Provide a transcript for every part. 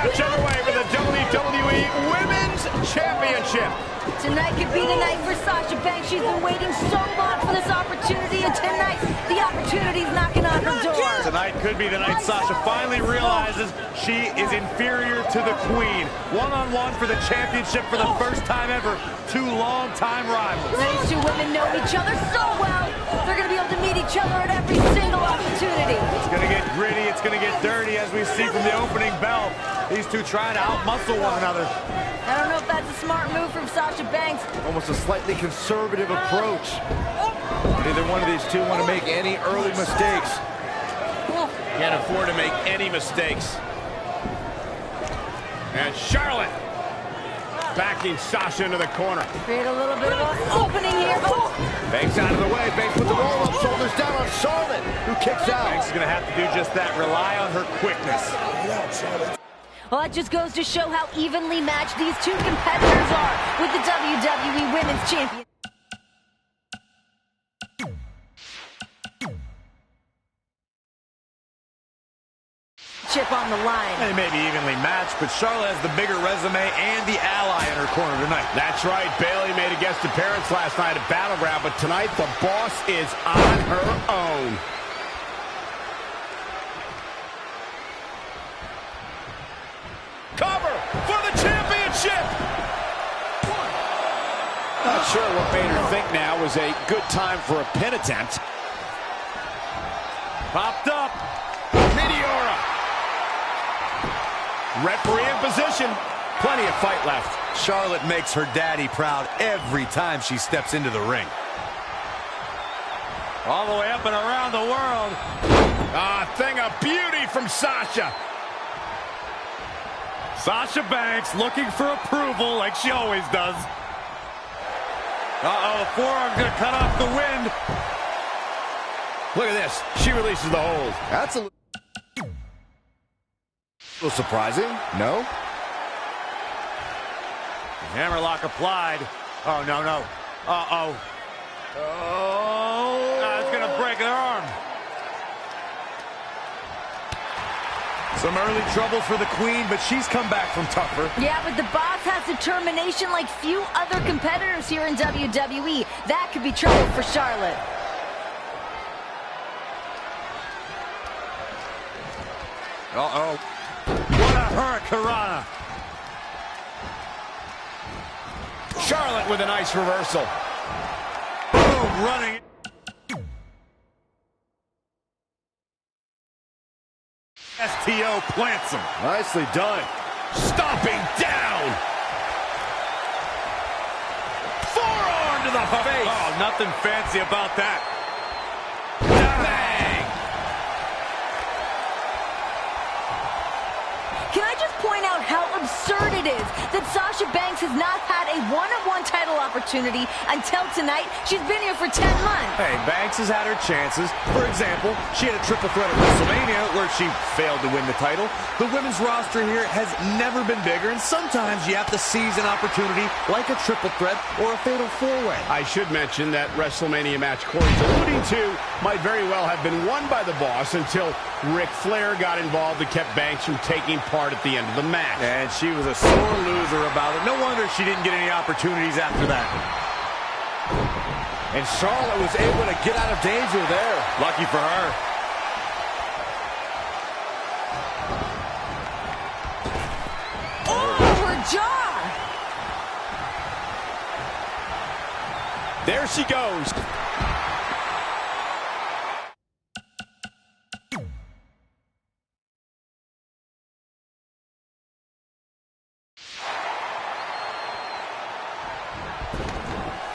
match underway for the WWE Women's Championship. Tonight could be the night for Sasha Banks. She's been waiting so long for this opportunity, and tonight, the opportunity's knocking on her door. Tonight could be the night Sasha finally realizes she is inferior to the Queen. One-on-one for the championship for the first time ever. Two long-time rivals. These two women know each other so well. They're going to be able to meet each other at every single opportunity. It's going to get gritty. It's going to get dirty, as we see from the opening bell. These two trying to out-muscle one another. I don't know if that's a smart move from Sasha Banks. Almost a slightly conservative approach. Neither one of these two want to make any early mistakes. Can't afford to make any mistakes. And Charlotte backing Sasha into the corner. Create a little bit of an opening here. Banks out of the way. Banks with the roll-up, shoulders down on Charlotte, who kicks out. Banks is going to have to do just that. Rely on her quickness. Well, that just goes to show how evenly matched these two competitors are with the WWE Women's Champion. Chip on the line. They may be evenly matched, but Charlotte has the bigger resume and the ally in her corner tonight. That's right. Bayley made a guest appearance last night at Battleground, but tonight the boss is on her own. Cover for the championship! Not sure what made her think now was a good time for a pin attempt. Popped up. Meteora. Referee in position. Plenty of fight left. Charlotte makes her daddy proud every time she steps into the ring. All the way up and around the world. A thing of beauty from Sasha. Sasha Banks looking for approval like she always does. Uh-oh, the forearm's gonna cut off the wind. Look at this. She releases the hold. That's a little surprising, no? Hammerlock applied. Oh, no, no. Uh-oh. Oh. It's gonna break her arm. Some early troubles for the Queen, but she's come back from tougher. Yeah, but the boss has determination like few other competitors here in WWE. That could be trouble for Charlotte. Uh-oh. What a hurricanrana. Charlotte with a nice reversal. Boom, running. STO plants him. Nicely done. Stomping down. Forearm to the face. Oh, nothing fancy about that. Bang. Can I just point out how absurd it is that Sasha Banks has not had a one-on-one title opportunity until tonight? She's been here for 10 months. Hey, Banks has had her chances. For example, she had a triple threat at WrestleMania where she failed to win the title. The women's roster here has never been bigger, and sometimes you have to seize an opportunity like a triple threat or a fatal four-way. I should mention that WrestleMania match Corey's alluding to might very well have been won by the boss until Ric Flair got involved and kept Banks from taking part at the end of the match. And she was a sore loser about it. No wonder she didn't get any opportunities after that. And Charlotte was able to get out of danger there. Lucky for her. Oh, her jaw! There she goes.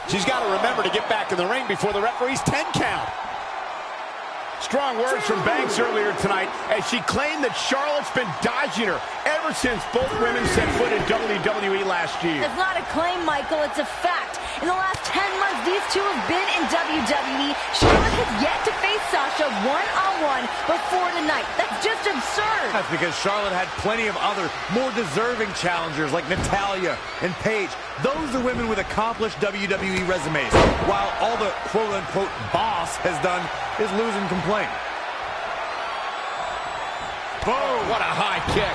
She's got to remember to get back in the ring before the referee's 10 count. Strong words from Banks earlier tonight as she claimed that Charlotte's been dodging her ever since both women set foot in WWE last year. It's not a claim, Michael. It's a fact. In the last 10 months, these two have been in WWE. Charlotte has yet to face Sasha one-on-one before tonight. That's just absurd. That's because Charlotte had plenty of other, more deserving challengers like Natalya and Paige. Those are women with accomplished WWE resumes, while all the quote-unquote boss has done is lose and complain. Boom! What a high kick.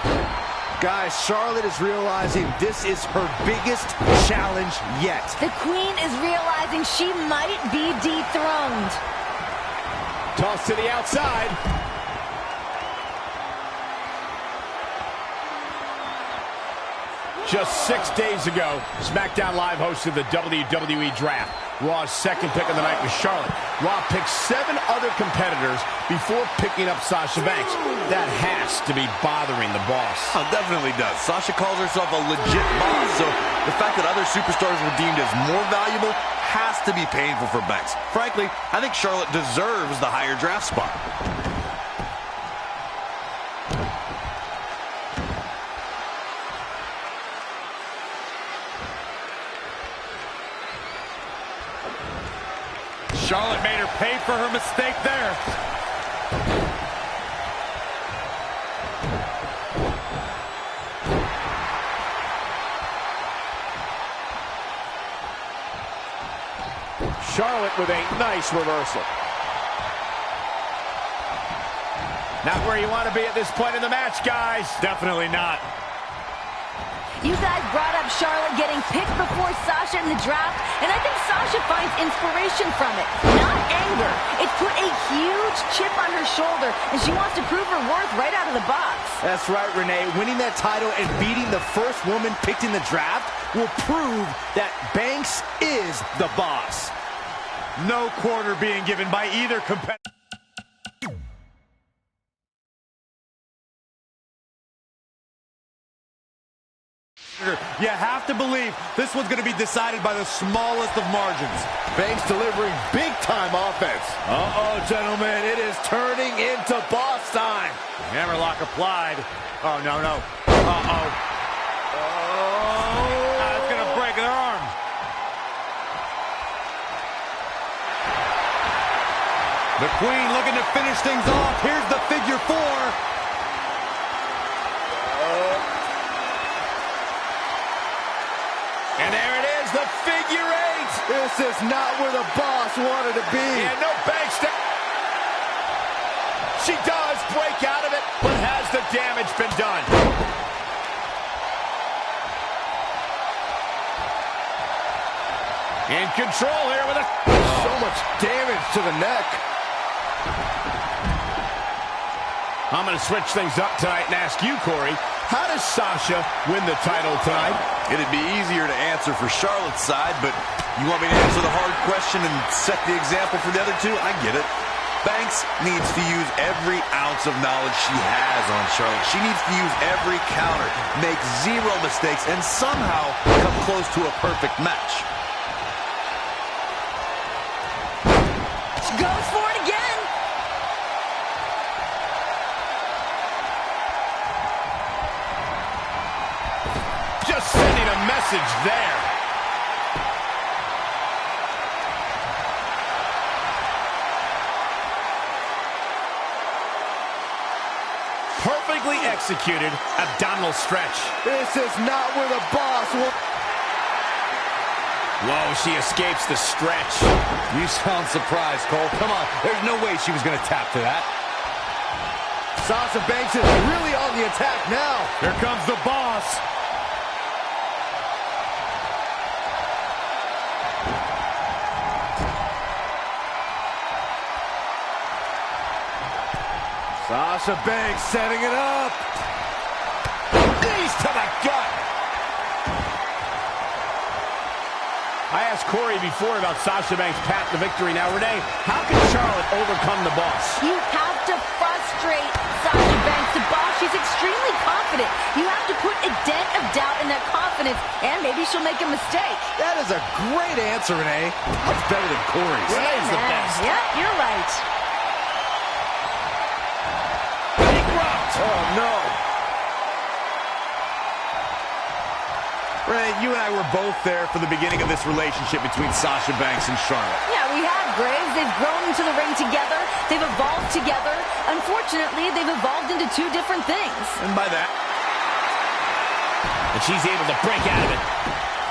Guys, Charlotte is realizing this is her biggest challenge yet. The Queen is realizing she might be dethroned. Toss to the outside. Just 6 days ago, SmackDown Live hosted the WWE Draft. Raw's second pick of the night was Charlotte. Raw picked 7 other competitors before picking up Sasha Banks. That has to be bothering the boss. Oh, definitely does. Sasha calls herself a legit boss, so the fact that other superstars were deemed as more valuable has to be painful for Banks. Frankly, I think Charlotte deserves the higher draft spot. Charlotte made her pay for her mistake there. Charlotte with a nice reversal. Not where you want to be at this point in the match, guys. Definitely not. You guys brought up Charlotte getting picked before Sasha in the draft, and I think Sasha finds inspiration from it, not anger. It's put a huge chip on her shoulder, and she wants to prove her worth right out of the box. That's right, Renee. Winning that title and beating the first woman picked in the draft will prove that Banks is the boss. No quarter being given by either competitor. You have to believe this one's going to be decided by the smallest of margins. Banks delivering big-time offense. Uh-oh, gentlemen. It is turning into boss time. Hammerlock applied. Oh, no, no. Uh-oh. That's going to break their arm. The Queen looking to finish things off. Here's the figure 4. And there it is, the figure 8. This is not where the boss wanted to be. Yeah, no Banks. She does break out of it, but has the damage been done? In control here with so much damage to the neck. I'm going to switch things up tonight and ask you, Corey, how does Sasha win the title tonight? It'd be easier to answer for Charlotte's side, but you want me to answer the hard question and set the example for the other two? I get it. Banks needs to use every ounce of knowledge she has on Charlotte. She needs to use every counter, make 0 mistakes, and somehow come close to a perfect match. Goes for it again. Just sending a message there. Perfectly executed abdominal stretch. This is not where the boss will... Whoa, she escapes the stretch. You sound surprised, Cole. Come on, there's no way she was going to tap to that. Sasha Banks is really on the attack now. Here comes the boss. Sasha Banks setting it up. Knees to the gut. I asked Corey before about Sasha Banks' path to victory. Now, Renee, how can Charlotte overcome the boss? You have to frustrate Sasha Banks. The boss, she's extremely confident. You have to put a dent of doubt in that confidence, and maybe she'll make a mistake. That is a great answer, Renee. Much better than Corey's. Renee's the best. Yep, you're right. Oh, no. Renee, you and I were both there for the beginning of this relationship between Sasha Banks and Charlotte. Yeah, we have, Graves. They've grown into the ring together. They've evolved together. Unfortunately, they've evolved into 2 different things. And by that... And she's able to break out of it.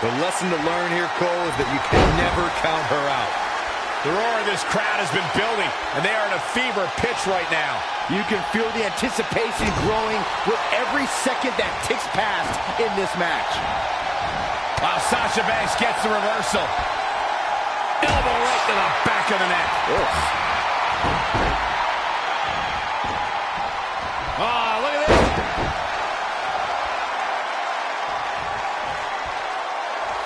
The lesson to learn here, Cole, is that you can never count her out. The roar of this crowd has been building, and they are in a fever pitch right now. You can feel the anticipation growing with every second that ticks past in this match. Wow, Sasha Banks gets the reversal. Elbow right to the back of the neck. Oh, look at this.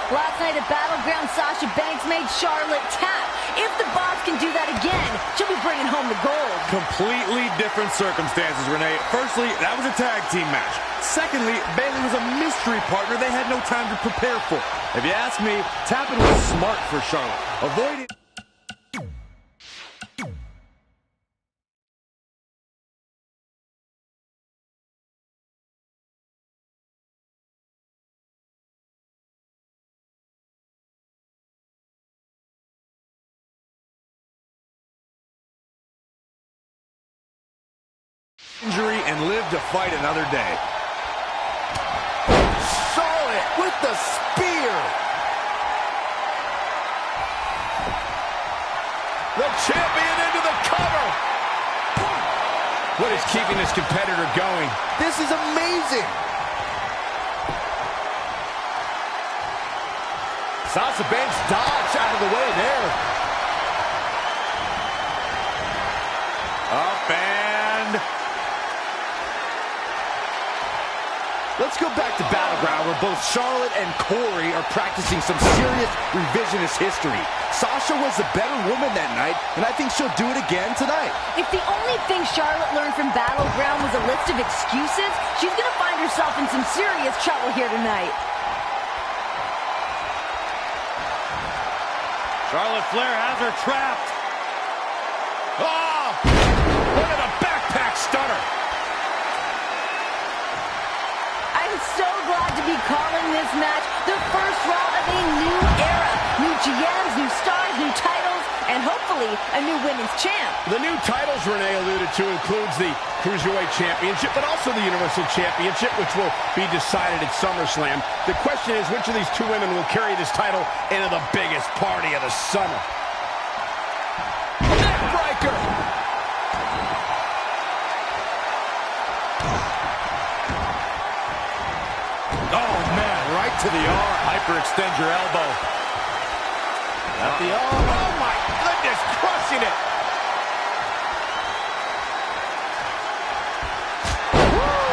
Last night at Battleground, Sasha Banks made Charlotte tap. If the boss can do that again, she'll be bringing home the gold. Completely different circumstances, Renee. Firstly, that was a tag team match. Secondly, Bayley was a mystery partner they had no time to prepare for. If you ask me, tapping was smart for Charlotte. Avoiding... injury and live to fight another day. Charlotte with the spear. The champion into the cover. What is keeping this competitor going? This is amazing. Sasha Banks dodged out of the way there. Up and... Let's go back to Battleground, where both Charlotte and Corey are practicing some serious revisionist history. Sasha was the better woman that night, and I think she'll do it again tonight. If the only thing Charlotte learned from Battleground was a list of excuses, she's going to find herself in some serious trouble here tonight. Charlotte Flair has her trapped. Oh! Look at the backpack stunner. I'm so glad to be calling this match the first Raw of a new era. New GMs, new stars, new titles, and hopefully a new women's champ. The new titles Renee alluded to includes the Cruiserweight Championship, but also the Universal Championship, which will be decided at SummerSlam. The question is, which of these two women will carry this title into the biggest party of the summer? Neckbreaker! Oh, man, right to the arm. Hyperextend your elbow. At the arm. Oh, my goodness, crushing it. Woo!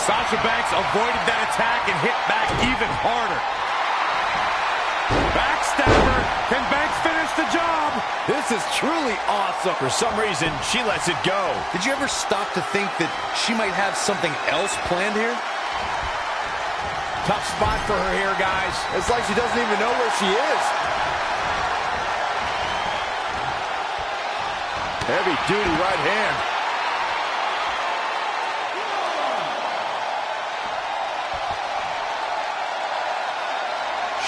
Sasha Banks avoided that attack and hit back even harder. Backstabber. Can Banks finish the job? This is truly awesome. For some reason, she lets it go. Did you ever stop to think that she might have something else planned here? Tough spot for her here, guys. It's like she doesn't even know where she is. Heavy-duty right hand.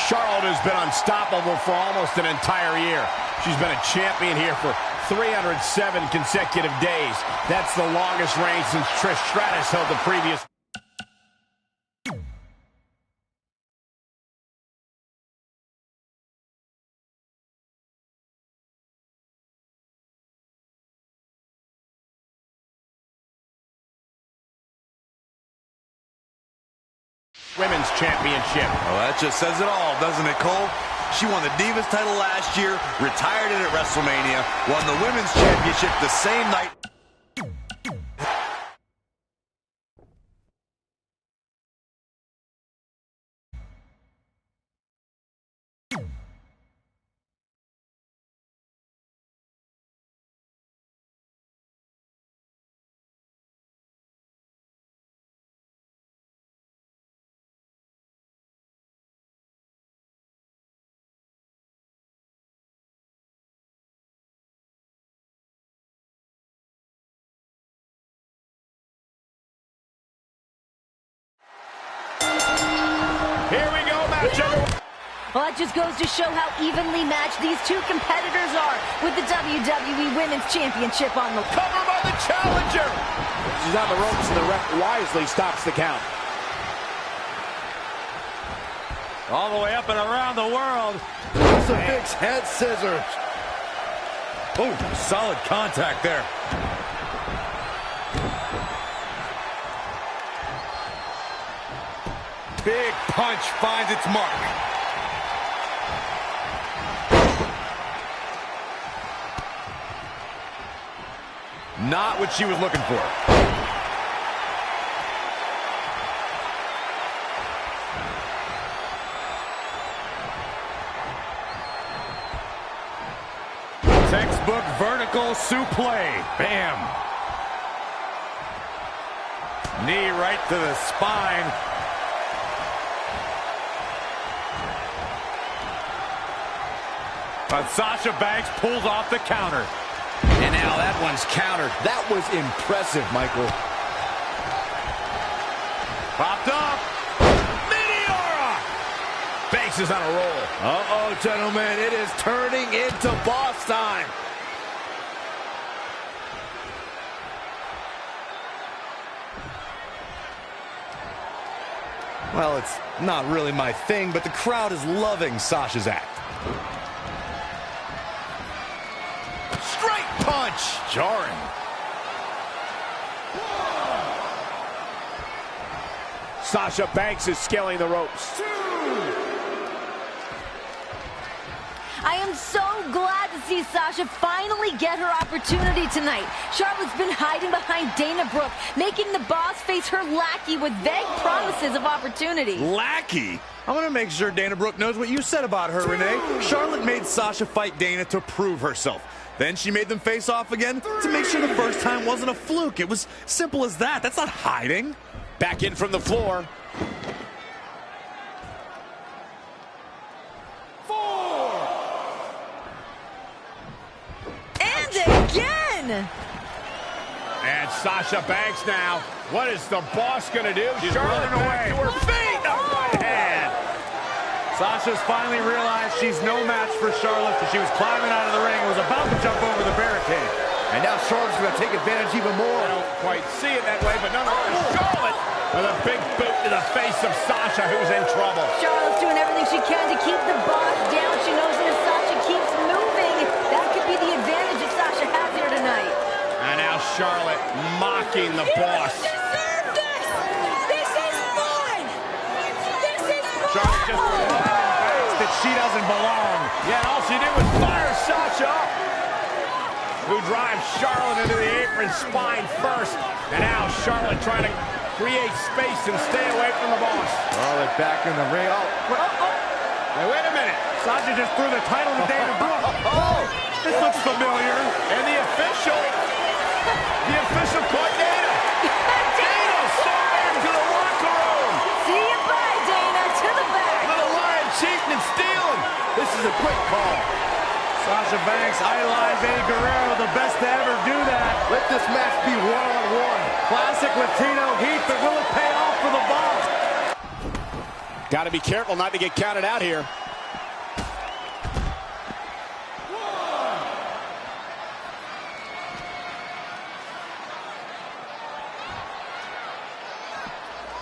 Charlotte has been unstoppable for almost an entire year. She's been a champion here for 307 consecutive days. That's the longest reign since Trish Stratus held the previous. Women's Championship. Well, that just says it all, doesn't it, Cole? She won the Divas title last year, retired it at WrestleMania, won the Women's Championship the same night. Here we go, match. Well, that just goes to show how evenly matched these two competitors are with the WWE Women's Championship on the cover by the challenger. She's on the ropes, and the ref wisely stops the count. All the way up and around the world. Crucifix head scissors. Oh, solid contact there. Big punch finds its mark. Not what she was looking for. Textbook vertical suplex. Bam. Knee right to the spine. But Sasha Banks pulls off the counter. And now that one's countered. That was impressive, Michael. Popped up. Meteora! Banks is on a roll. Uh-oh, gentlemen. It is turning into boss time. Well, it's not really my thing, but the crowd is loving Sasha's act. Straight punch. Jarring. Sasha Banks is scaling the ropes. I am so glad to see Sasha finally get her opportunity tonight. Charlotte's been hiding behind Dana Brooke, making the boss face her lackey with vague promises of opportunity. Lackey? I want to make sure Dana Brooke knows what you said about her, Renee. Charlotte made Sasha fight Dana to prove herself. Then she made them face off again to make sure the first time wasn't a fluke. It was simple as that. That's not hiding. Back in from the floor. 4. And again! And Sasha Banks now. What is the boss going to do? She's running away. To her feet. Oh, right hand. Sasha's finally realized she's no match for Charlotte because she was climbing out of the ring and was about to jump over the barricade. And now Charlotte's going to take advantage even more. I don't quite see it that way, but nonetheless, Charlotte with a big boot to the face of Sasha, who's in trouble. Charlotte's doing everything she can to keep the boss down. She knows that if Sasha keeps moving, that could be the advantage that Sasha has here tonight. And now Charlotte mocking the boss. Charlotte just reminded Banks that she doesn't belong. Yeah, all she did was fire Sasha up, who drives Charlotte into the apron spine first. And now Charlotte trying to create space and stay away from the boss. Charlotte back in the ring. Hey, wait a minute. Sasha just threw the title to Dana Brooke. This looks familiar. And the official caught Dana. Dana stormed to the locker room. See you bye, Dana, to the back. Little lion cheating and stealing. This is a great call. Sasha Banks idolized Eddie Guerrero, the best to ever do that. Let this match be one-on-one. Classic Latino heat, but will it pay off for the boss? Got to be careful not to get counted out here.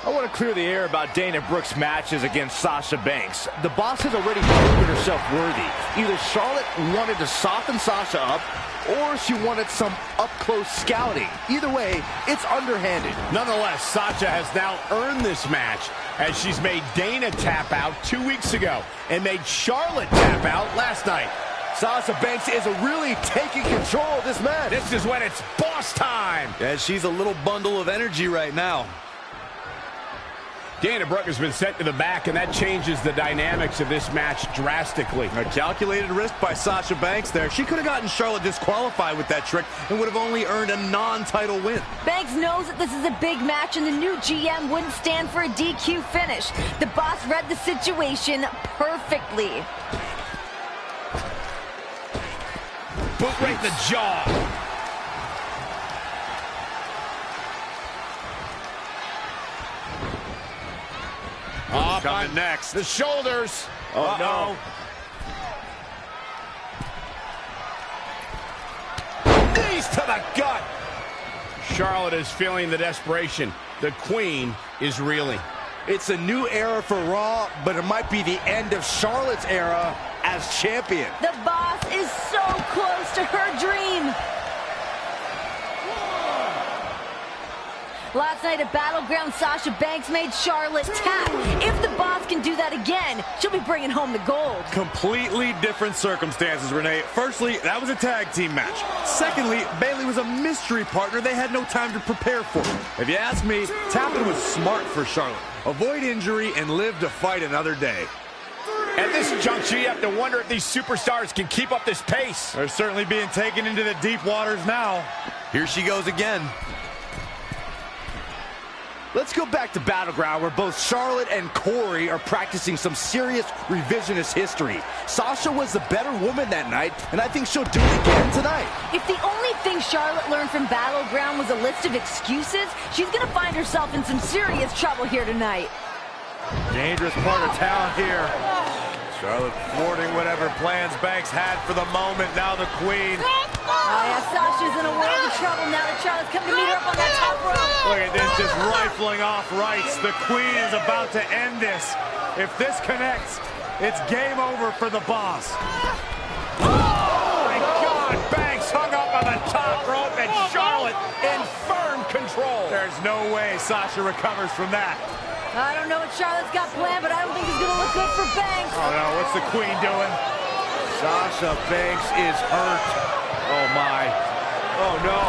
I want to clear the air about Dana Brooke's matches against Sasha Banks. The boss has already proven herself worthy. Either Charlotte wanted to soften Sasha up, or she wanted some up-close scouting. Either way, it's underhanded. Nonetheless, Sasha has now earned this match as she's made Dana tap out 2 weeks ago and made Charlotte tap out last night. Sasha Banks is really taking control of this match. This is when it's boss time. Yeah, she's a little bundle of energy right now. Dana Brooke has been sent to the back, and that changes the dynamics of this match drastically. A calculated risk by Sasha Banks there. She could have gotten Charlotte disqualified with that trick and would have only earned a non-title win. Banks knows that this is a big match and the new GM wouldn't stand for a DQ finish. The boss read the situation perfectly. Boot right in the jaw. What's coming next? The shoulders. Oh, no. Knees to the gut. Charlotte is feeling the desperation. The queen is reeling. It's a new era for Raw, but it might be the end of Charlotte's era as champion. The boss is so close to her dream. Last night at Battleground, Sasha Banks made Charlotte tap. If the boss can do that again, she'll be bringing home the gold. Completely different circumstances, Renee. Firstly, that was a tag team match. Secondly, Bayley was a mystery partner they had no time to prepare for. If you ask me, tapping was smart for Charlotte. Avoid injury and live to fight another day. At this juncture, you have to wonder if these superstars can keep up this pace. They're certainly being taken into the deep waters now. Here she goes again. Let's go back to Battleground, where both Charlotte and Corey are practicing some serious revisionist history. Sasha was the better woman that night, and I think she'll do it again tonight. If the only thing Charlotte learned from Battleground was a list of excuses, she's going to find herself in some serious trouble here tonight. Dangerous part of town here. Charlotte thwarting whatever plans Banks had for the moment. Now the queen. Oh, yeah, Sasha's in a world of trouble now that Charlotte's coming to meet her up on that top rope. Look at this, just rifling off rights. The queen is about to end this. If this connects, it's game over for the boss. Oh, my God! Banks hung up on the top rope, and Charlotte in firm control. There's no way Sasha recovers from that. I don't know what Charlotte's got planned, but I don't think it's going to look good for Banks. Oh, no, what's the queen doing? Sasha Banks is hurt. Oh, my. Oh, no.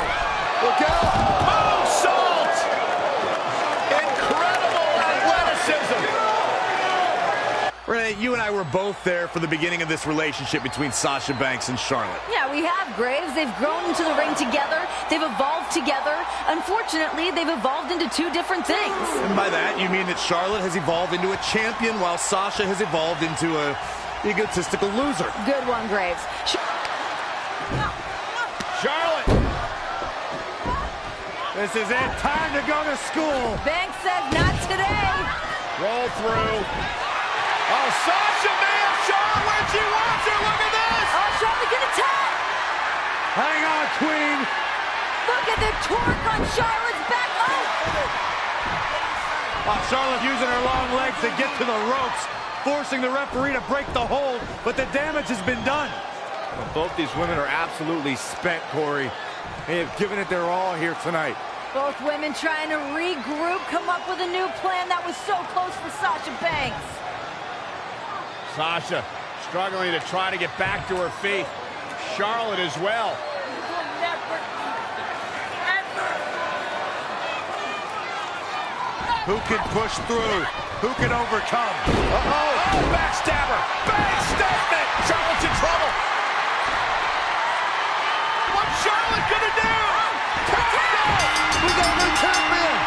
Look out! Moonsault! Incredible athleticism. Renee, you and I were both there for the beginning of this relationship between Sasha Banks and Charlotte. Yeah, we have, Graves. They've grown into the ring together. They've evolved together. Unfortunately, they've evolved into two different things. And by that, you mean that Charlotte has evolved into a champion while Sasha has evolved into a egotistical loser. Good one, Graves. Charlotte. This is it. Time to go to school. Banks says not today. Roll through. Oh, Sasha may have shown where she wants her. Look at this. Oh, Charlotte gonna tap. Hang on, queen. Look at the torque on Charlotte's back. Oh, Charlotte using her long legs to get to the ropes, forcing the referee to break the hold, but the damage has been done. Well, both these women are absolutely spent, Corey. They have given it their all here tonight. Both women trying to regroup, come up with a new plan that was so close for Sasha Banks. Sasha struggling to try to get back to her feet. Charlotte as well. Who can push through? Who can overcome? Oh, backstabber. Bang statement. Charlotte's in trouble. What's Charlotte gonna do? We got a new champion!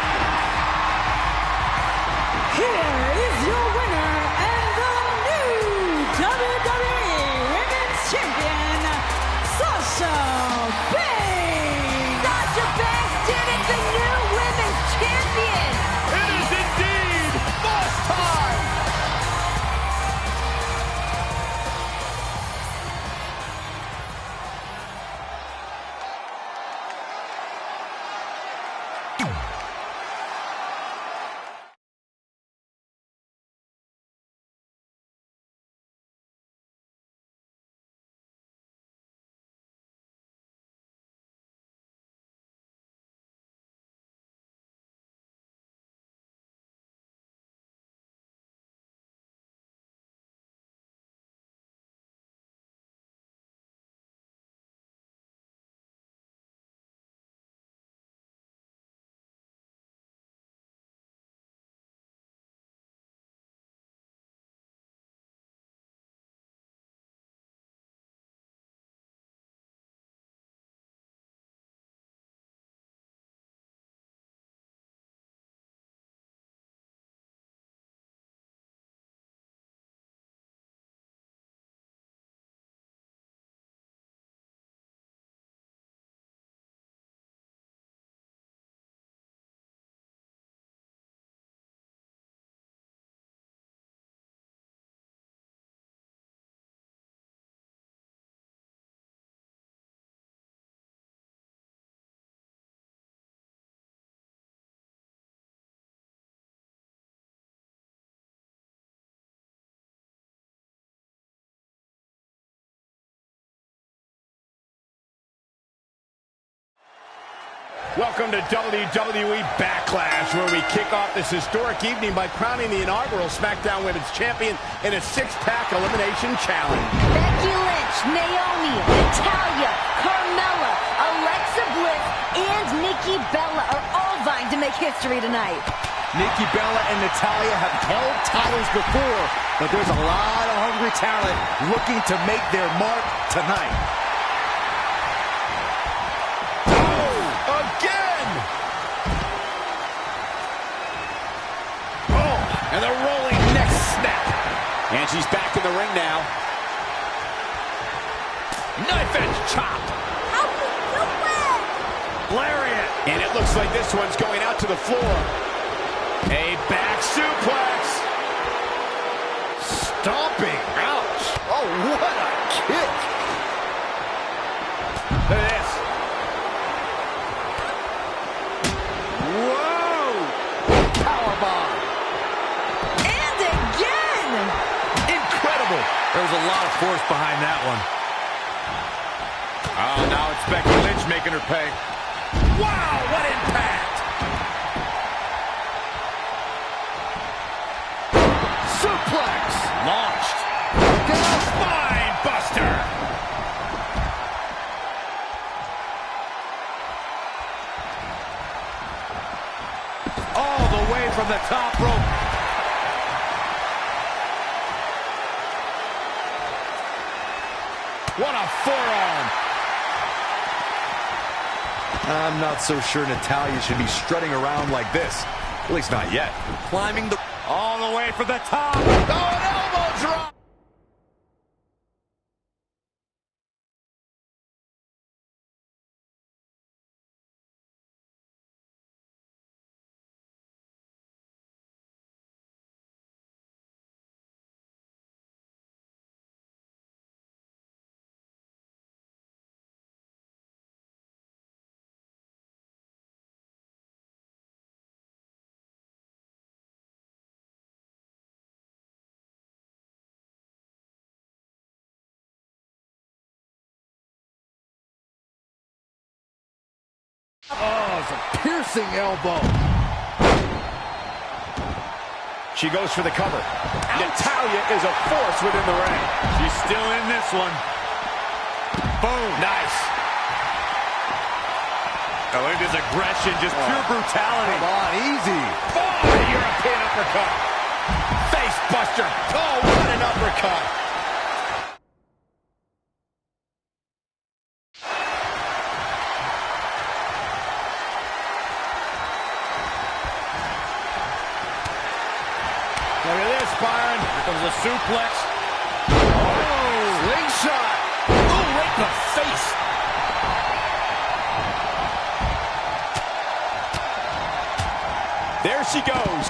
Here is your winner and the new WWE Women's Champion, Sasha Banks! Sasha Banks did it, the new women's champion! It is indeed boss time. Welcome to WWE Backlash, where we kick off this historic evening by crowning the inaugural SmackDown Women's Champion in a six-pack elimination challenge. Becky Lynch, Naomi, Natalya, Carmella, Alexa Bliss, and Nikki Bella are all vying to make history tonight. Nikki Bella and Natalya have held titles before, but there's a lot of hungry talent looking to make their mark tonight. And the rolling neck snap. And she's back in the ring now. Knife edge chop. Lariat. And it looks like this one's going out to the floor. A back suplex. Stomping. Ouch. Oh, what a kick. Look at this. Whoa. Powerbomb. There's a lot of force behind that one. Oh, now it's Becky Lynch making her pay. Wow, what impact! Suplex! Launched. Spine buster! All the way from the top rope. What a forearm! I'm not so sure Natalya should be strutting around like this. At least not yet. Climbing the... all the way from the top. Oh, an elbow drop! Oh, it's a piercing elbow. She goes for the cover. Natalya is a force within the ring. She's still in this one. Boom. Nice. Oh, look at his aggression, just pure brutality. Come on, easy. Oh, European uppercut. Face buster. Oh, what an uppercut. Look at this, Byron. Here comes the suplex. Oh, slingshot. Oh, right in the face. There she goes.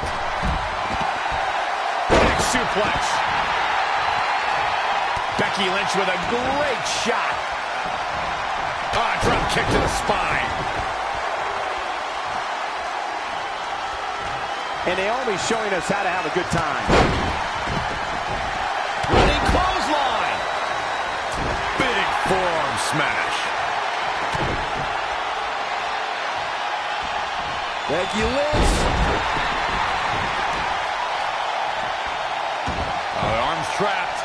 Big suplex. Becky Lynch with a great shot. Ah, drop kick to the spine. And Naomi's showing us how to have a good time. Running clothesline. Big forearm smash. Becky Lynch. Oh, the arm's trapped.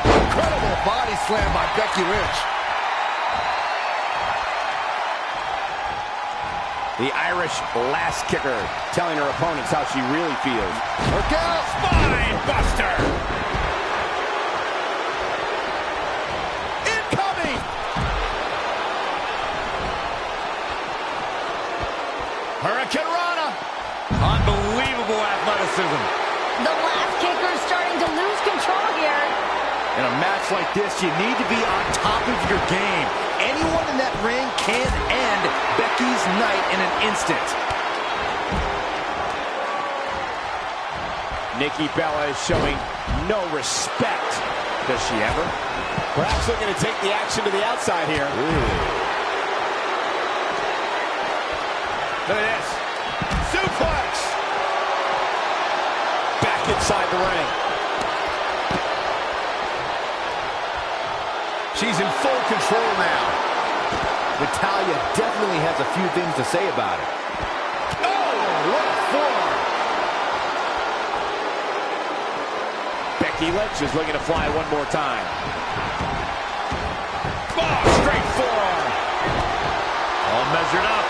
Incredible body slam by Becky Lynch. The Irish last kicker telling her opponents how she really feels. Look out! Spine buster! Incoming! Hurricane Rana! Unbelievable athleticism. The last kicker's starting to lose control here. In a match like this, you need to be on top of your game. Anyone in that ring can end Becky's night in an instant. Nikki Bella is showing no respect. Does she ever? Perhaps looking to take the action to the outside here. Look at this. Suplex! Back inside the ring. She's in full control now. Natalya definitely has a few things to say about it. Oh, what a forearm. Becky Lynch is looking to fly one more time. Oh, straight forearm. All measured up.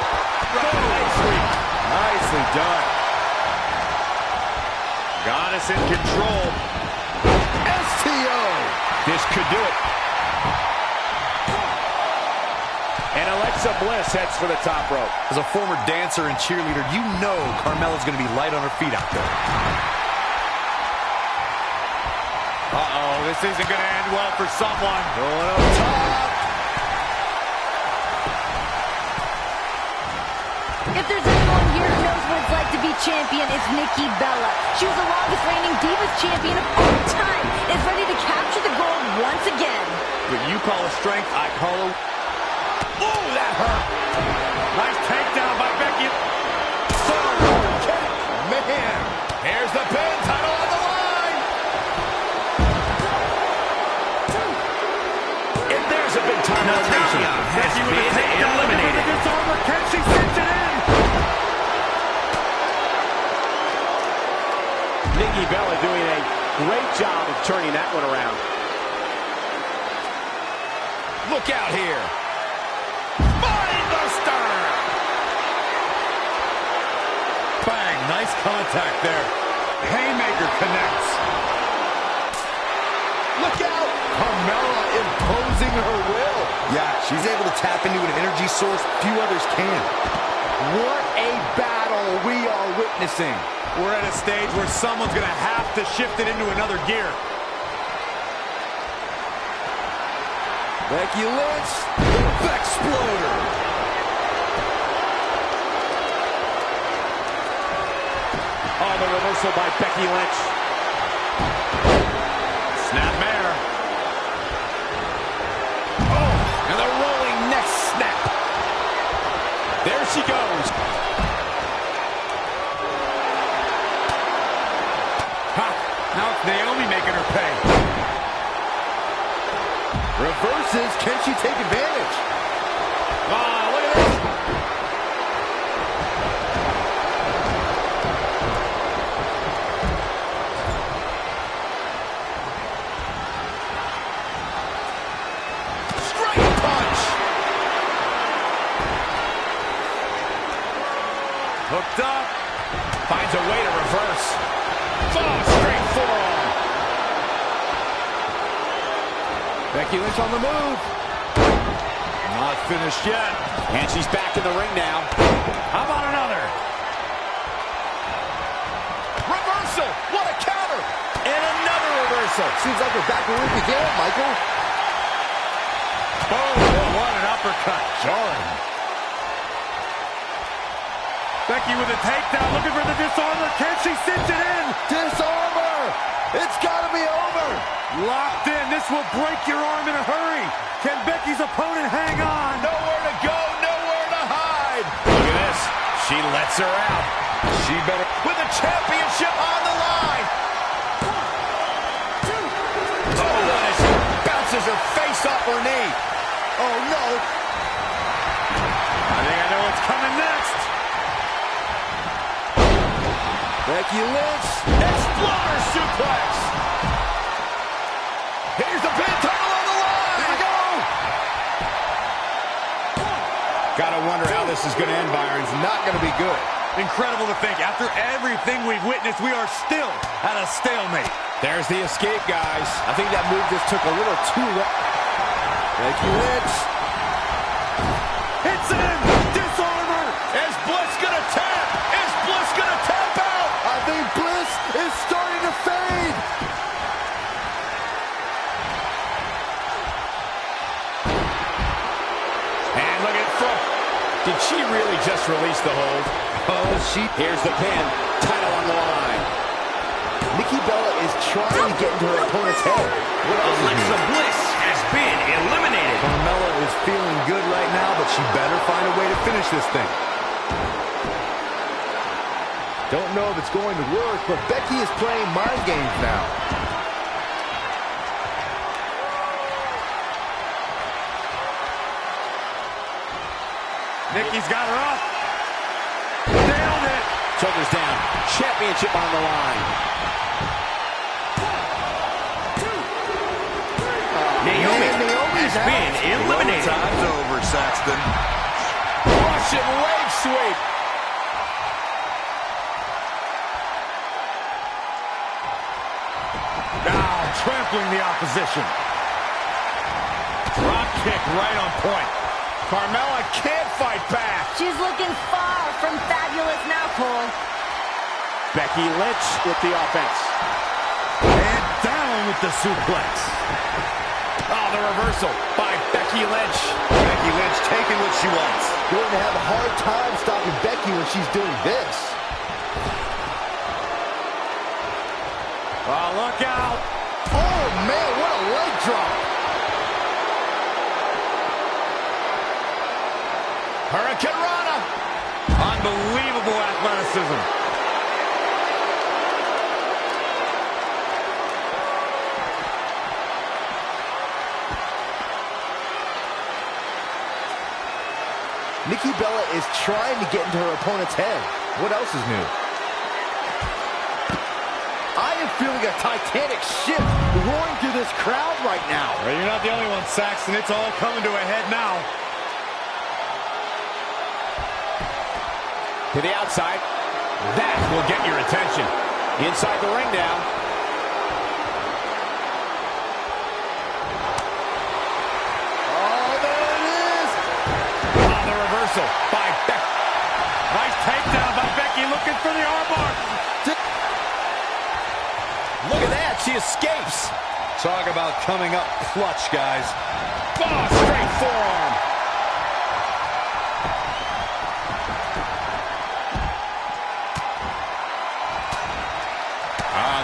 Nicely done. Goddess in control. STO. This could do it. And Alexa Bliss heads for the top rope. As a former dancer and cheerleader, you know Carmella's going to be light on her feet out there. Uh-oh, this isn't going to end well for someone. Going up top. If there's anyone here who knows what it's like to be champion, it's Nikki Bella. She was the longest reigning Divas champion of all time and is ready to capture the gold once again. What you call a strength, I call a... Oh, that hurt. Nice takedown by Becky. Man, here's the pin, title on the line. And there's a big time elimination. Becky with a takedown, looking for the disarmer. Can she cinch it in? Nikki Bella doing a great job of turning that one around. Look out here. Buster. Bang, nice contact there. Haymaker connects. Look out. Carmella imposing her will. Yeah, she's able to tap into an energy source few others can. What a battle we are witnessing. We're at a stage where someone's going to have to shift it into another gear. Becky Lynch, the Exploder. Oh, the reversal by Becky Lynch. Snapmare. Oh, and the rolling neck snap. There she goes. Ha, now it's Naomi making her pay. Reverses, can she take advantage? Ah, look at this. Straight punch. Hooked up. Finds a way to reverse. Oh, straight forearm. Becky Lynch on the move. Not finished yet. And she's back in the ring now. How about another? Reversal. What a counter. And another reversal. Seems like we're back where we began, Michael. Boom. What an uppercut. Jarring. Becky with a takedown, looking for the disarmer. Can she cinch it in? Disarmer. It's got to be over. Locked in. This will break your arm in a hurry. Can Becky's opponent hang on? Nowhere to go, nowhere to hide. Look at this. She lets her out. She better with the championship on the line. Oh, and as she bounces her face off her knee. Oh, no. I think I know what's coming next. Becky Lynch. Exploder suplex. Here's the pin, title on the line. Here we go. Gotta wonder how this is going to end, Byron. It's not going to be good. Incredible to think, after everything we've witnessed, we are still at a stalemate. There's the escape, guys. I think that move just took a little too long. Becky Lynch. Hits it in. Disarmer. Is Bliss going to tap? Is Bliss going to tap out? I think Bliss is starting to fade. And look at front. Did she really just release the hold? Oh, Here's the pin. Title on the line. Nikki Bella is trying to get into her opponent's head. Alexa Bliss has been eliminated. Carmella is feeling good right now, but she better find a way to finish this thing. Don't know if it's going to work, but Becky is playing mind games now. Nikki's got her up. Nailed it. Shoulders down. Championship on the line. Naomi has been eliminated. Time's over, Saxton. Russian leg sweep. Now trampling the opposition. Drop kick right on point. Carmella can't fight back. She's looking far from fabulous now, Cole. Becky Lynch with the offense. And down with the suplex. Oh, the reversal by Becky Lynch. Becky Lynch taking what she wants. Going to have a hard time stopping Becky when she's doing this. Oh, look out. Oh, man, what a leg drop. Hurricane Rana. Unbelievable athleticism. Nikki Bella is trying to get into her opponent's head. What else is new? I am feeling a titanic shift roaring through this crowd right now. Well, you're not the only one, Saxton. It's all coming to a head now. To the outside. That will get your attention. Inside the ring now. Oh, there it is. Oh, the reversal by Becky. Nice takedown by Becky, looking for the armbar. Look at that. She escapes. Talk about coming up clutch, guys. Oh, straight forearm.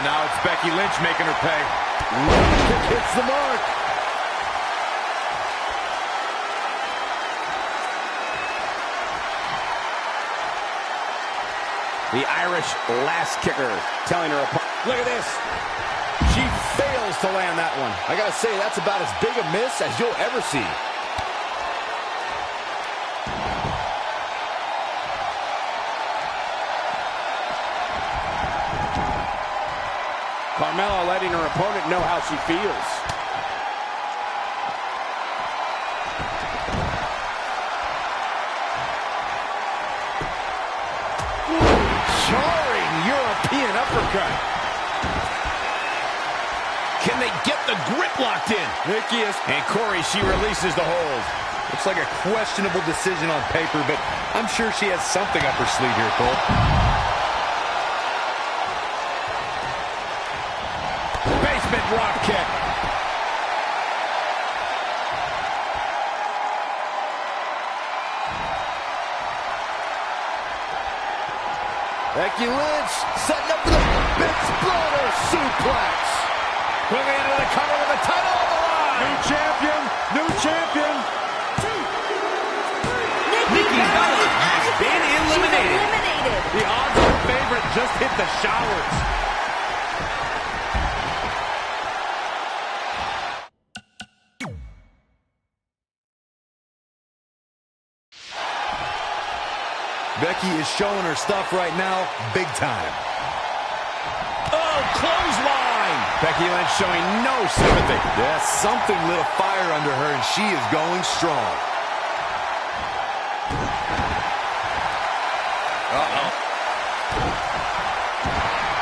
Now it's Becky Lynch making her pay. Kick hits the mark. The Irish last kicker telling her opponent. Look at this. She fails to land that one. I gotta say, that's about as big a miss as you'll ever see. Carmella letting her opponent know how she feels. Jarring European uppercut. Can they get the grip locked in? Nikki is... And Corey, she releases the hold. Looks like a questionable decision on paper, but I'm sure she has something up her sleeve here, Cole. Basement drop kick. Becky Lynch setting up for the big exploder suplex. Moving into the cover with the title on the line. New champion, new champion. Nikki Bella has been eliminated. She's eliminated. The odds-on favorite just hit the showers. Becky is showing her stuff right now, big time. Oh, clothesline. Becky Lynch showing no sympathy. Yeah, something lit a fire under her, and she is going strong. Uh-oh.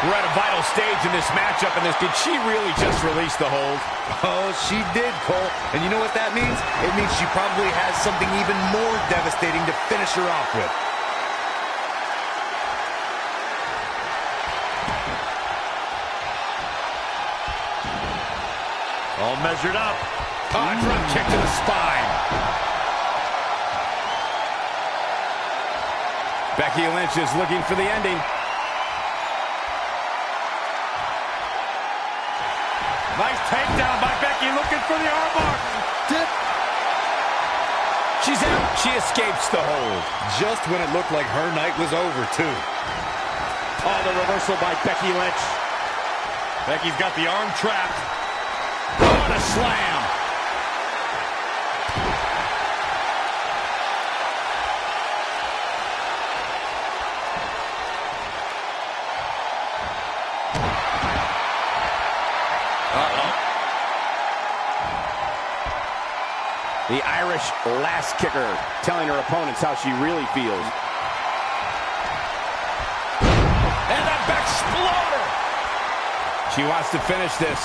We're at a vital stage in this matchup, and did she really just release the hold? Oh, she did, Cole. And you know what that means? It means she probably has something even more devastating to finish her off with. All measured up. Oh, drop kick to the spine. Becky Lynch is looking for the ending. Nice takedown by Becky, looking for the armbar. Dip. She's out. She escapes the hold. Just when it looked like her night was over, too. Oh, the reversal by Becky Lynch. Becky's got the arm trapped. What a slam. The Irish last kicker telling her opponents how she really feels. And a back exploder. She wants to finish this.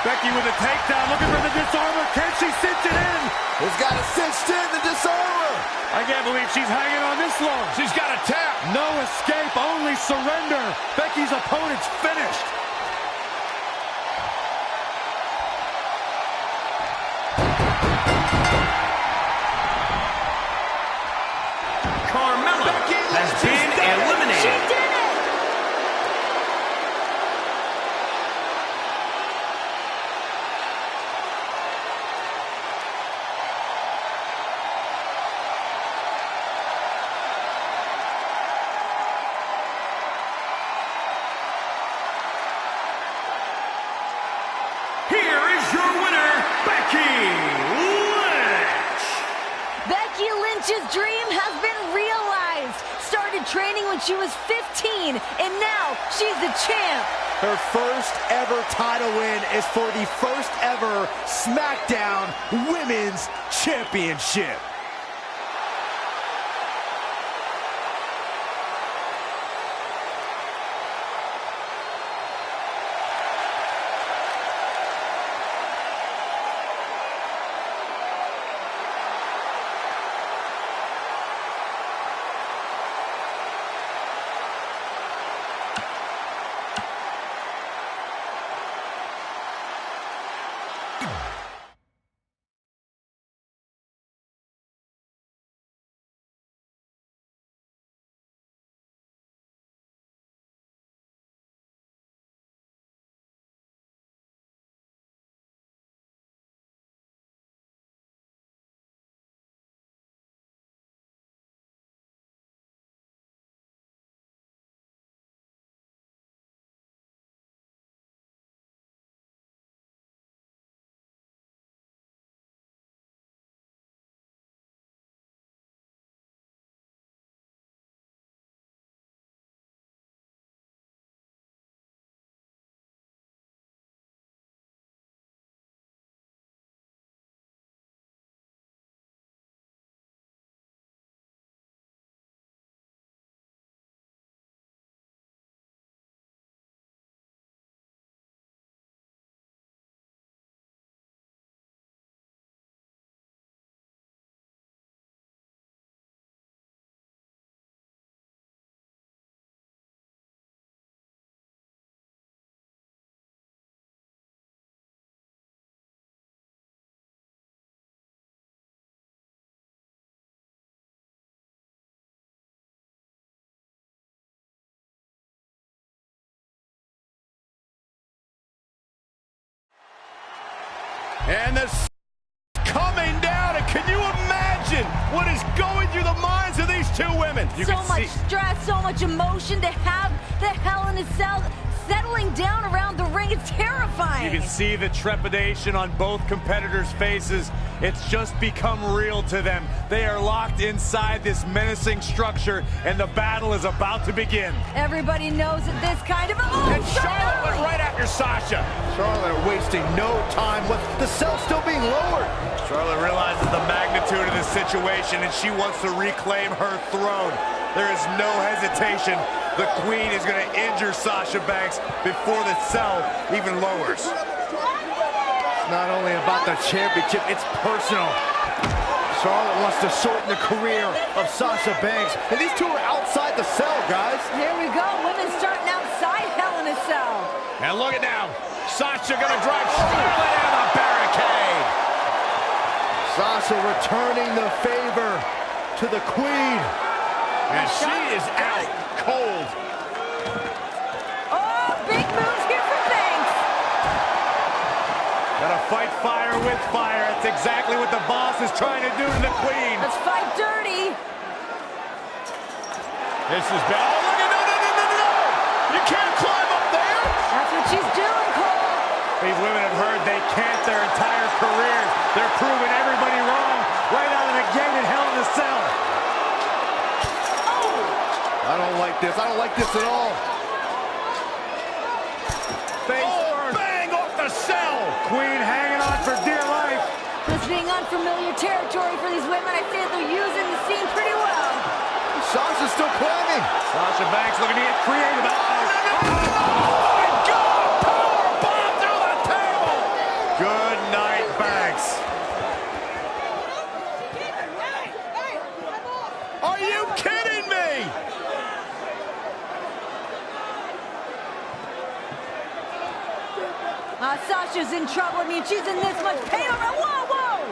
Becky with a takedown, looking for the disarmer. Can she cinch it in? He's got it cinched in, the disarmer. I can't believe she's hanging on this long. She's got a tap. No escape, only surrender. Becky's opponent's finished. Carmella has been eliminated. She did it! Here is your winner, Becky Lynch. Becky Lynch's dream has been realized. Started training when she was 15, and now she's the champ. Her first ever title win is for the first ever SmackDown Women's Championship. And the coming down. And can you imagine what is going through the minds of these two women? So much stress, so much emotion to have the Hell in a Cell settling down around the ring. It's terrifying. You can see the trepidation on both competitors' faces. It's just become real to them. They are locked inside this menacing structure, and the battle is about to begin. Everybody knows that this kind of... And Charlotte went right after Sasha. Charlotte wasting no time with the cell still being lowered. Charlotte realizes the magnitude of this situation, and she wants to reclaim her throne. There is no hesitation. The Queen is going to injure Sasha Banks before the cell even lowers. It's not only about the championship, it's personal. Charlotte wants to shorten the career of Sasha Banks. And these two are outside the cell, guys. Here we go. Women starting outside Hell in a Cell. And look at now. Sasha going to drive Charlotte out of the barricade. Sasha returning the favor to the Queen. And she is out cold. Oh, big moves here from Banks. Gotta fight fire with fire. That's exactly what the boss is trying to do to the Queen. Let's fight dirty. This is bad. Oh, look at no. You can't climb up there. That's what she's doing, Cole. These women have heard they can't their entire careers. They're proving everybody wrong right out of the gate in Hell in a Cell. I don't like this. I don't like this at all. Queen hanging on for dear life. This being unfamiliar territory for these women, I think they're using the scene pretty well. Sasha's still climbing. Sasha Banks looking to get creative. Good night, Banks. Are you kidding me? Sasha's in trouble. I mean, she's in this much pain already. Whoa, whoa!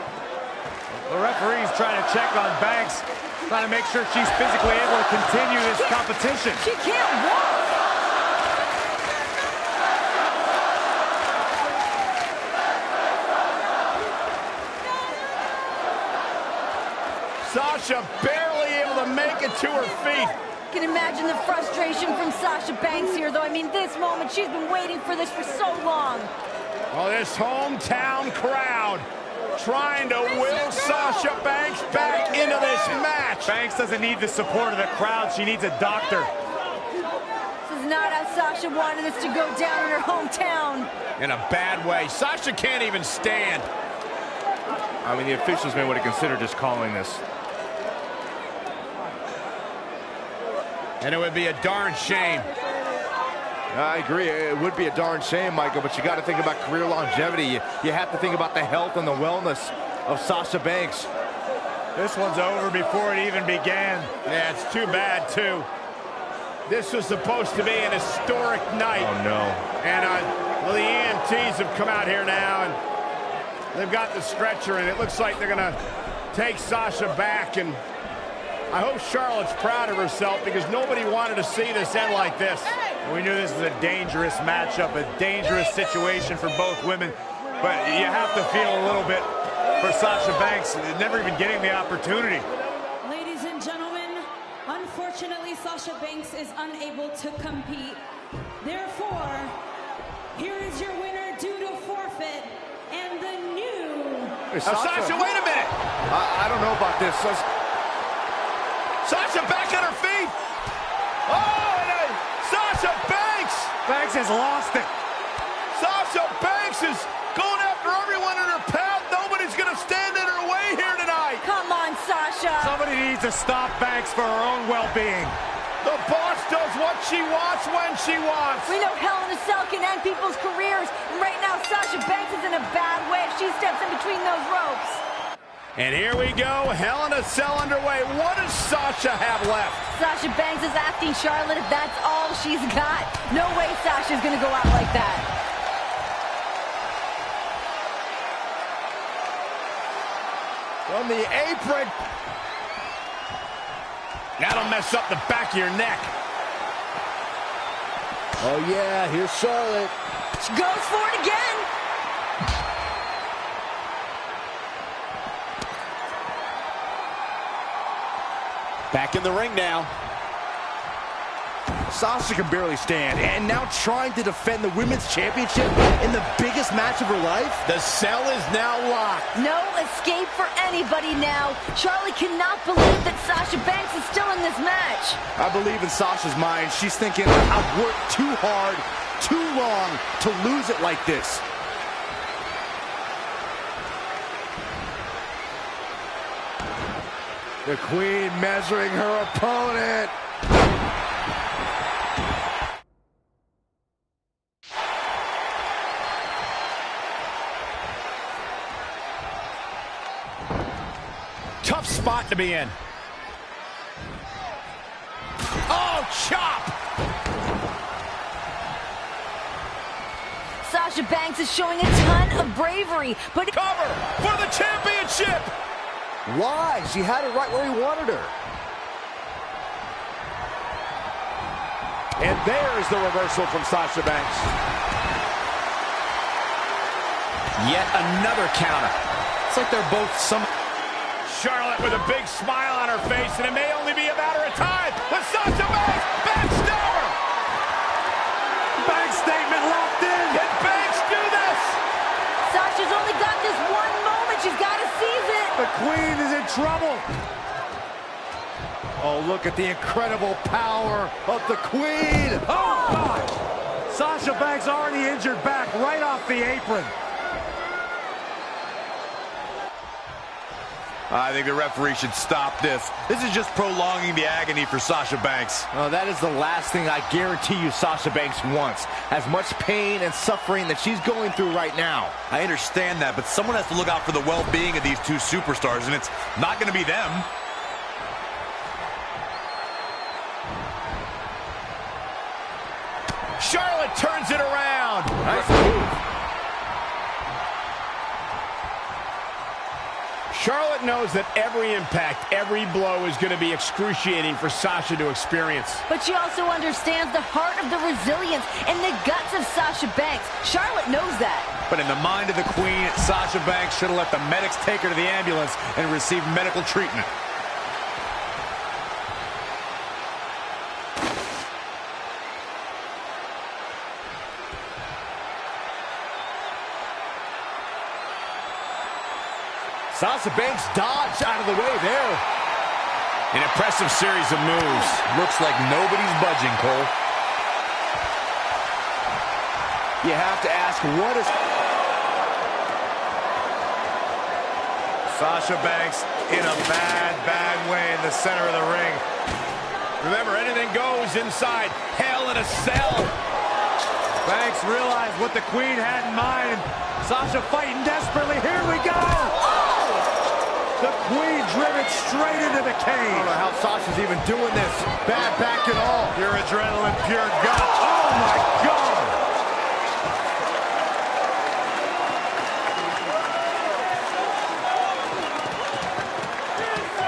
The referee's trying to check on Banks, trying to make sure she's physically able to continue this competition. She can't walk. Sasha barely able to make it to her feet. Can imagine the frustration from Sasha Banks here, though. I mean, this moment, she's been waiting for this for so long. Oh, this hometown crowd trying to will Sasha Banks back into this match. Banks doesn't need the support of the crowd. She needs a doctor. This is not how Sasha wanted this to go down in her hometown. In a bad way. Sasha can't even stand. I mean, the officials may want to consider just calling this. And it would be a darn shame. I agree. It would be a darn shame, Michael, but you got to think about career longevity. You have to think about the health and the wellness of Sasha Banks. This one's over before it even began. Yeah, it's too bad, too. This was supposed to be an historic night. Oh, no. And well, the EMTs have come out here now, and they've got the stretcher, and it looks like they're going to take Sasha back. And I hope Charlotte's proud of herself, because nobody wanted to see this end like this. We knew this was a dangerous matchup, a dangerous situation for both women, but you have to feel a little bit for Sasha Banks, never even getting the opportunity. Ladies and gentlemen, unfortunately, Sasha Banks is unable to compete. Therefore, here is your winner due to forfeit, and the new... Hey, Sasha, wait a minute. I don't know about this. Sasha back on her feet. Oh, and Sasha Banks. Banks has lost it. Sasha Banks is going after everyone in her path. Nobody's going to stand in her way here tonight. Come on, Sasha. Somebody needs to stop Banks for her own well-being. The boss does what she wants when she wants. We know Hell in a Cell can end people's careers, and right now Sasha Banks is in a bad way if she steps in between those ropes. And here we go, Hell in a Cell underway. What does Sasha have left? Sasha Banks is asking Charlotte if that's all she's got. No way Sasha's gonna go out like that. From the apron. That'll mess up the back of your neck. Oh, yeah, here's Charlotte. She goes for it again. Back in the ring now. Sasha can barely stand, and now trying to defend the Women's Championship in the biggest match of her life. The cell is now locked. No escape for anybody now. Charlotte cannot believe that Sasha Banks is still in this match. I believe in Sasha's mind. She's thinking, I've worked too hard, too long to lose it like this. The Queen measuring her opponent. Tough spot to be in. Oh, chop! Sasha Banks is showing a ton of bravery, but Cover for the championship! Why? She had it right where he wanted her. And there's the reversal from Sasha Banks. Yet another counter. It's like they're both Charlotte with a big smile on her face, and it may only be a matter of time with Sasha Banks. Backstabber! Banks statement locked in. Can Banks do this? Sasha's only got this one moment. She's got to seize it. The Queen is in trouble. Oh, look at the incredible power of the Queen. Oh, God. Sasha Banks already injured back right off the apron. I think the referee should stop this. This is just prolonging the agony for Sasha Banks. Oh, that is the last thing I guarantee you Sasha Banks wants. As much pain and suffering that she's going through right now. I understand that, but someone has to look out for the well-being of these two superstars, and it's not going to be them. Charlotte turns it around. Nice move. Charlotte knows that every impact, every blow is going to be excruciating for Sasha to experience. But she also understands the heart of the resilience and the guts of Sasha Banks. Charlotte knows that. But in the mind of the Queen, Sasha Banks should have let the medics take her to the ambulance and receive medical treatment. Sasha Banks dodged out of the way there. An impressive series of moves. Looks like nobody's budging, Cole. You have to ask, what is... Sasha Banks in a bad way in the center of the ring. Remember, anything goes inside Hell in a Cell. Banks realized what the Queen had in mind. Sasha fighting desperately. Here we go! The Queen driven straight into the cage. I don't know how Sasha's even doing this. Bad back and all. Pure adrenaline, pure gut. Oh, my God!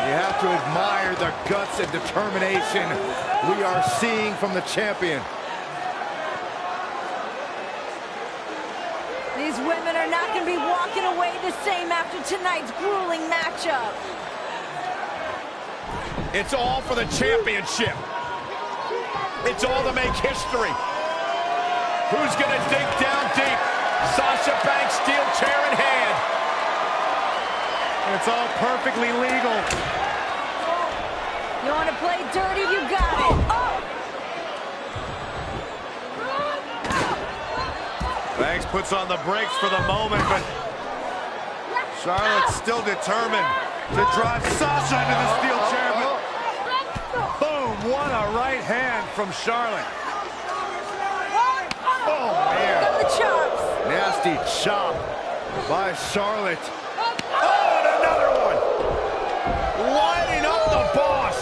You have to admire the guts and determination we are seeing from the champion. These women are not going to be walking away the same after tonight's grueling matchup. It's all for the championship. It's all to make history. Who's going to dig down deep? Sasha Banks, steel chair in hand. It's all perfectly legal. You want to play dirty? You got it. Oh! Banks puts on the brakes for the moment, but Charlotte's still determined to drive Sasha into the steel chair. But boom, what a right hand from Charlotte. Oh, man. Got the chops. Nasty chop by Charlotte. Oh, and another one. Lining up the boss.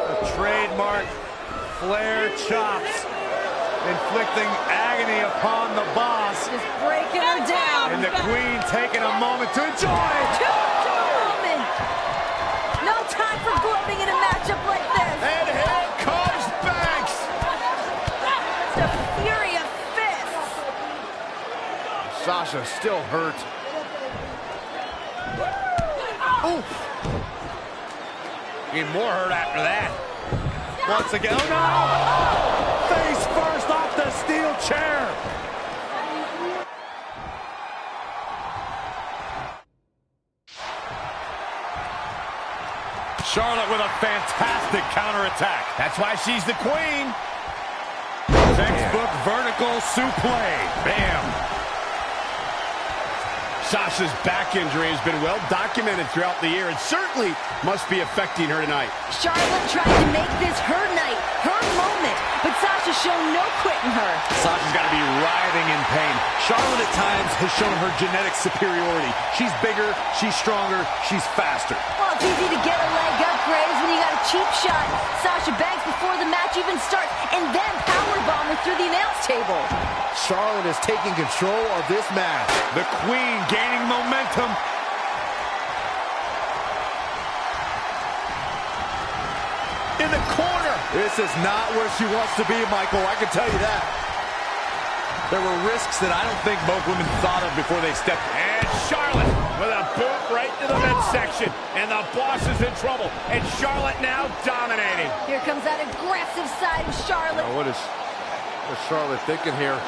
The trademark Flair chops, inflicting agony upon the boss. Just breaking her down. And the Queen taking a moment to enjoy. Woman. No time for gloating in a matchup like this. And here comes Banks. It's a fury of fists. Sasha still hurt. Oof. Even more hurt after that. Once again, oh no! Face first off the steel chair. Charlotte with a fantastic counterattack. That's why she's the Queen. Textbook vertical suplex. Bam. Sasha's back injury has been well documented throughout the year and certainly must be affecting her tonight. Charlotte tried to make this her night, her moment, but Sasha's shown no quitting her. Sasha's got to be writhing in pain. Charlotte at times has shown her genetic superiority. She's bigger, she's stronger, she's faster. Well, it's easy to get a leg up, Graves, when you got a cheap shot. Sasha Banks before the match even starts, and then powerbomb her through the announce table. Charlotte is taking control of this match. The Queen gaining momentum. In the corner. This is not where she wants to be, Michael. I can tell you that. There were risks that I don't think both women thought of before they stepped in. And Charlotte with a boot right to the midsection. And the boss is in trouble. And Charlotte now dominating. Here comes that aggressive side of Charlotte. What is Charlotte thinking here?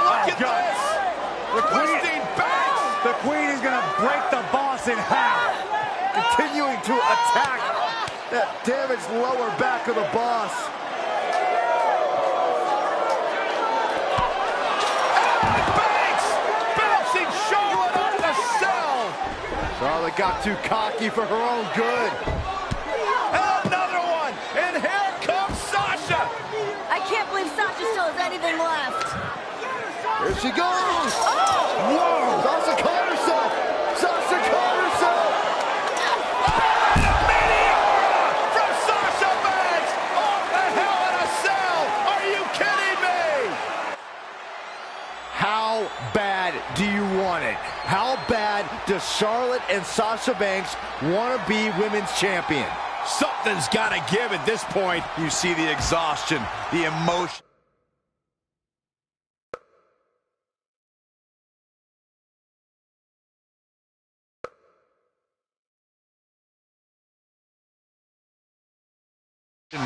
Look at this! The Queen Banks! The Queen is going to break the boss in half. Continuing to attack that damaged lower back of the boss. Charlotte got too cocky for her own good. And another one. And here comes Sasha. I can't believe Sasha still has anything left. Here she goes. Oh! Whoa! Sasha caught herself. Sasha caught herself. And a meteor from Sasha Banks. Off the Hell in a Cell. Are you kidding me? How bad do you want it? How bad does Charlotte and Sasha Banks want to be women's champion? Something's got to give at this point. You see the exhaustion, the emotion.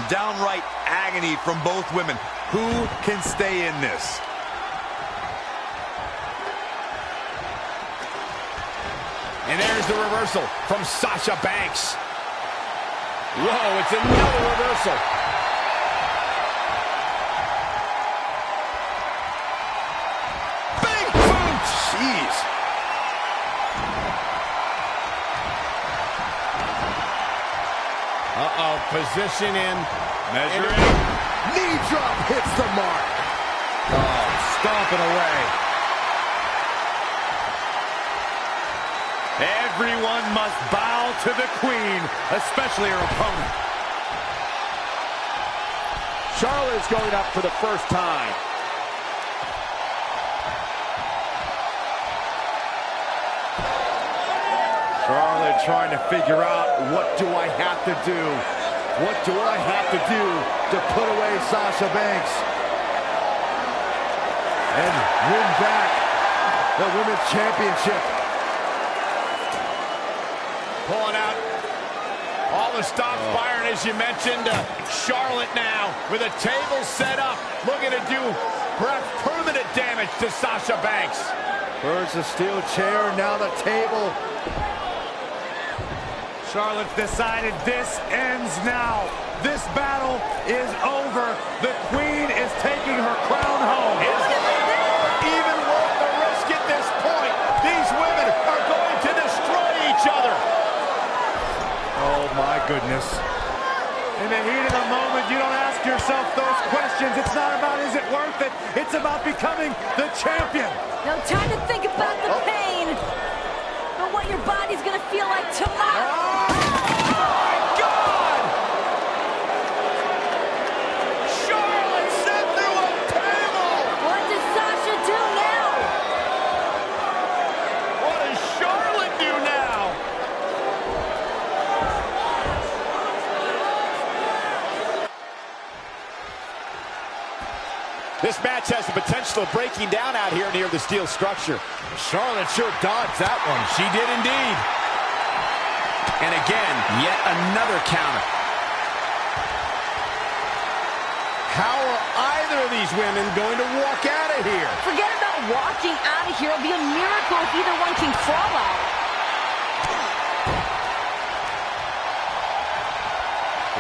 Downright agony from both women. Who can stay in this? And there's the reversal from Sasha Banks. Whoa, it's another reversal. Big boot! Jeez. Uh-oh, position in. Measuring. Knee drop hits the mark. Oh, stomping away. Everyone must bow to the queen, especially her opponent. Charlotte's going up for the first time. Charlotte trying to figure out, what do I have to do? What do I have to do to put away Sasha Banks and win back the Women's Championship? Pulling out all the stops firing, as you mentioned. Charlotte now with a table set up, looking to do perhaps permanent damage to Sasha Banks. First the steel chair, now the table. Charlotte's decided this ends now. This battle is over. The queen is taking her crown home. Is it even worth the risk at this point? These women are going to destroy each other. Oh, my goodness. In the heat of the moment, you don't ask yourself those questions. It's not about is it worth it. It's about becoming the champion. No time to think about the pain, but what your body's gonna feel like tomorrow. This match has the potential of breaking down out here near the steel structure. Charlotte sure dodged that one. She did indeed. And again, yet another counter. How are either of these women going to walk out of here? Forget about walking out of here. It'll be a miracle if either one can crawl out.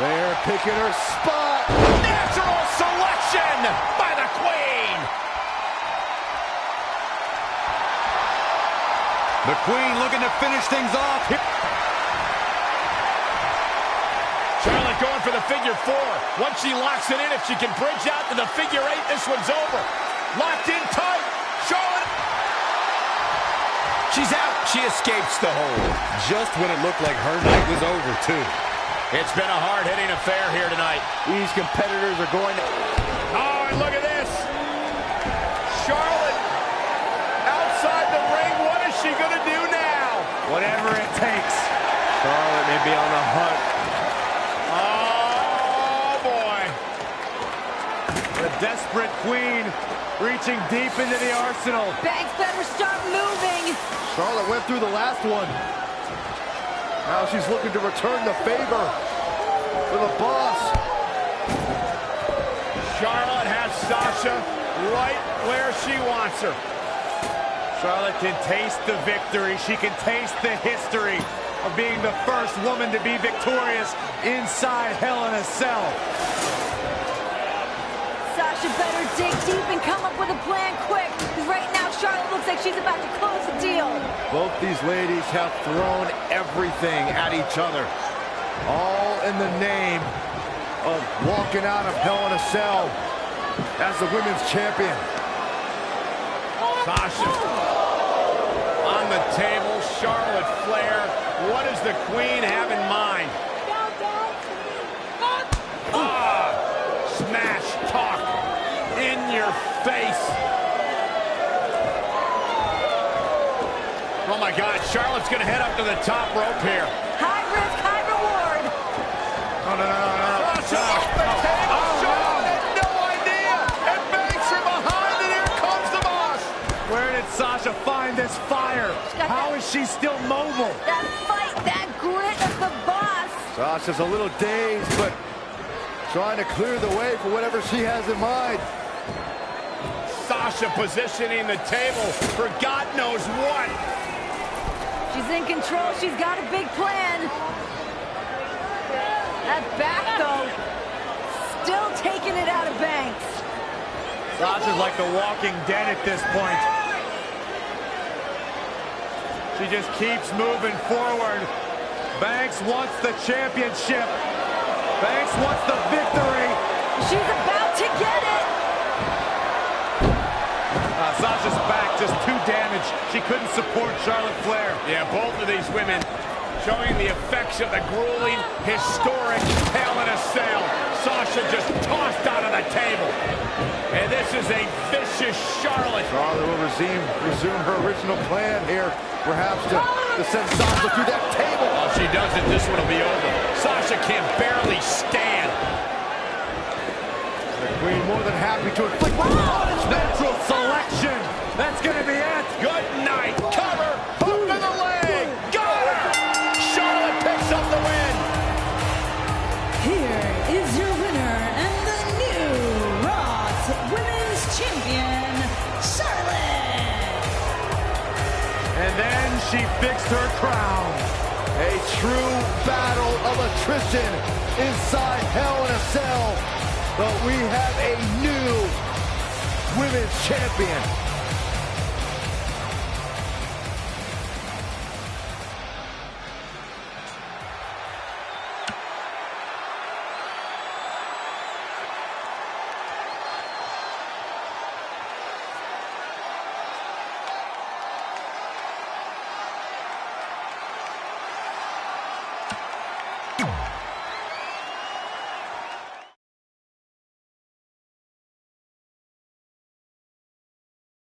Flair picking her spot. Natural selection by the queen. The queen looking to finish things off. Charlotte going for the figure four. Once she locks it in, if she can bridge out to the figure eight, this one's over. Locked in tight. Charlotte. She's out. She escapes the hold. Just when it looked like her night was over, too. It's been a hard-hitting affair here tonight. These competitors are going to... Oh, and look at this. Charlotte outside the ring. What is she going to do now? Whatever it takes. Charlotte may be on the hunt. Oh, boy. The desperate queen reaching deep into the arsenal. Banks better start moving. Charlotte went through the last one. Now she's looking to return the favor for the boss. Charlotte has Sasha right where she wants her. Charlotte can taste the victory. She can taste the history of being the first woman to be victorious inside Hell in a Cell. Sasha better dig deep and come up with a plan quick, because right now Charlotte looks like she's about to close the deal. Both these ladies have thrown everything at each other, all in the name of walking out of Hell in a Cell as the women's champion. Sasha on the table. Charlotte Flair. What does the Queen have in mind? Smash talk in your face. Oh my God, Charlotte's gonna head up to the top rope here. High risk, high reward. No. Charlotte had no idea. And Banks from behind, and here comes the boss. Where did Sasha find this fire? How is she still mobile? That fight, that grit of the boss. Sasha's a little dazed, but trying to clear the way for whatever she has in mind. Sasha positioning the table for God knows what. She's in control. She's got a big plan. That back, though, still taking it out of Banks. Sasha's like the walking dead at this point. She just keeps moving forward. Banks wants the championship. Banks wants the victory. She's about to get it. Sasha's back just too damaged. She couldn't support Charlotte Flair. Yeah, both of these women showing the effects of the grueling, historic Hell in a Cell. Sasha just tossed out of the table. And this is a vicious Charlotte. Charlotte will resume her original plan here, perhaps to send Sasha through that table. If she does it, this one will be over. Sasha can barely stand. The Queen more than happy to inflict Natural selection. That's going to be it. Good night. Cover. Hook to the leg. Got her. Charlotte picks up the win. Here is your winner and the new Raw Women's Champion, Charlotte. And then she fixed her crown. a true battle of attrition inside Hell in a Cell. But we have a new women's champion.